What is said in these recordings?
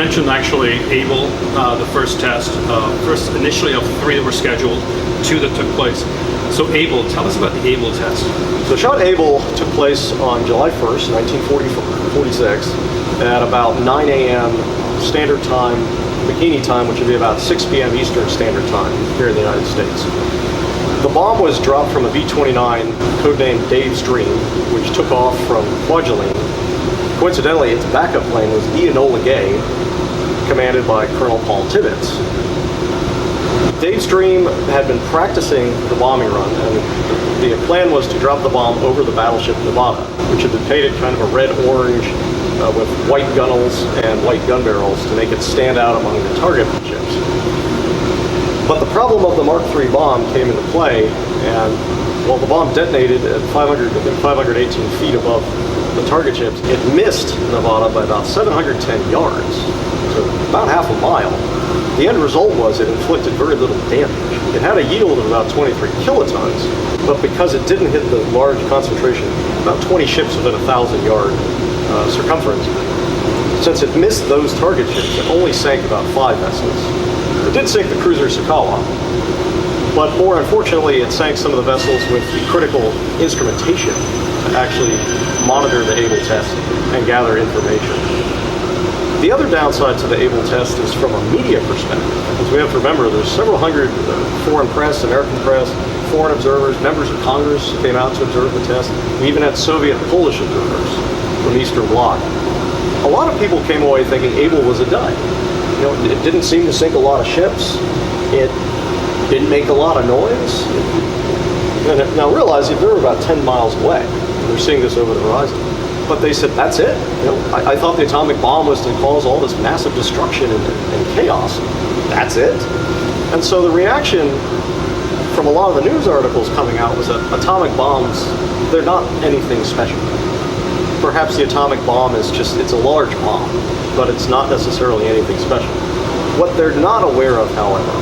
mentioned actually Able, the first test, first initially of 3 that were scheduled, 2 that took place. So Able, tell us about the Able test. So shot Able took place on July 1st, 1946, at about 9 a.m. Standard Time, Bikini Time, which would be about 6 p.m. Eastern Standard Time here in the United States. The bomb was dropped from a B-29, codenamed Dave's Dream, which took off from Kwajalein. Coincidentally, its backup plane was the Enola Gay, commanded by Colonel Paul Tibbets. Dave's Dream had been practicing the bombing run, and the plan was to drop the bomb over the battleship Nevada, which had been painted kind of a red-orange with white gunnels and white gun barrels to make it stand out among the target ships. But the problem of the Mark III bomb came into play, and while the bomb detonated at 518 feet above the target ships, it missed Nevada by about 710 yards, so about half a mile. The end result was it inflicted very little damage. It had a yield of about 23 kilotons, but because it didn't hit the large concentration, about 20 ships within a 1,000-yard circumference, since it missed those target ships, it only sank about 5 vessels. It did sink the cruiser Sakawa, but more unfortunately, it sank some of the vessels with the critical instrumentation to actually monitor the Able test and gather information. The other downside to the Able test is from a media perspective, because we have to remember there's several hundred foreign press, American press, foreign observers, members of Congress came out to observe the test. We even had Soviet and Polish observers from the Eastern Bloc. A lot of people came away thinking Able was a dud. You know, it didn't seem to sink a lot of ships. It didn't make a lot of noise. Now realize they were about 10 miles away. They're seeing this over the horizon. But they said, that's it? You know, I thought the atomic bomb was to cause all this massive destruction and chaos. That's it? And so the reaction from a lot of the news articles coming out was that atomic bombs, they're not anything special. Perhaps the atomic bomb is just, it's a large bomb, but it's not necessarily anything special. What they're not aware of, however,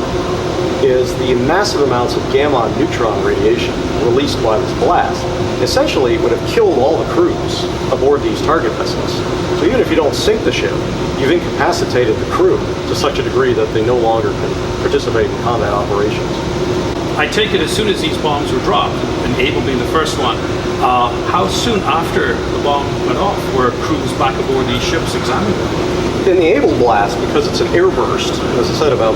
is the massive amounts of gamma and neutron radiation released by this blast. Essentially, it would have killed all the crews aboard these target vessels. So even if you don't sink the ship, you've incapacitated the crew to such a degree that they no longer can participate in combat operations. I take it as soon as these bombs were dropped, and Able being the first one, how soon after the bomb went off were crews back aboard these ships examining them? In the Able blast, because it's an airburst, as I said, about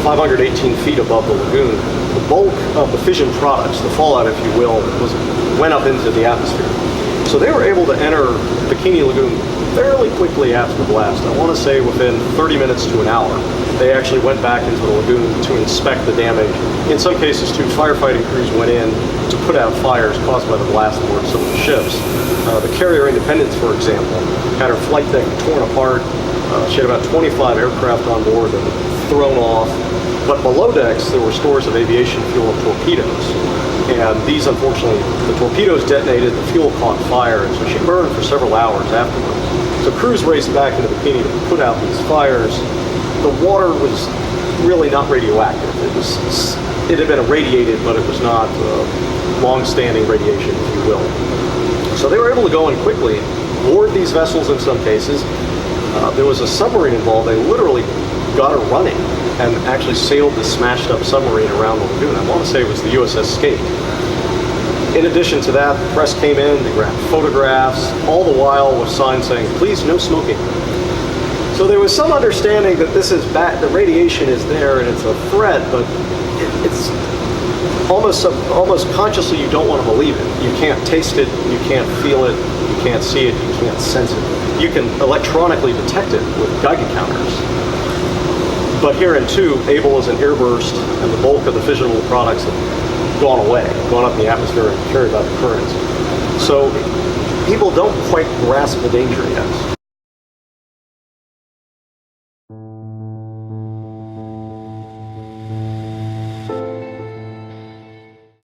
518 feet above the lagoon, the bulk of the fission products, the fallout, if you will, went up into the atmosphere. So they were able to enter Bikini Lagoon fairly quickly after the blast. I want to say within 30 minutes to an hour. They actually went back into the lagoon to inspect the damage. In some cases, too, firefighting crews went in to put out fires caused by the blast aboard some of the ships. The carrier Independence, for example, had her flight deck torn apart. She had about 25 aircraft on board that were thrown off. But below decks, there were stores of aviation fuel and torpedoes. And these, unfortunately, the torpedoes detonated, the fuel caught fire, and so she burned for several hours afterwards. So crews raced back into Bikini to put out these fires. The water was really not radioactive. It had been irradiated, but it was not long-standing radiation, if you will. So they were able to go in quickly, board these vessels in some cases. There was a submarine involved. They literally got her running and actually sailed the smashed up submarine around the lagoon. I want to say it was the USS Skate. In addition to that, the press came in, they grabbed photographs, all the while with signs saying, please, no smoking. So there was some understanding that this is bad, the radiation is there and it's a threat, but it's almost consciously you don't want to believe it. You can't taste it, you can't feel it, you can't see it, you can't sense it. You can electronically detect it with Geiger counters. But herein too, Able is an airburst, and the bulk of the fissionable products have gone away, gone up in the atmosphere and carried by the currents. So people don't quite grasp the danger yet.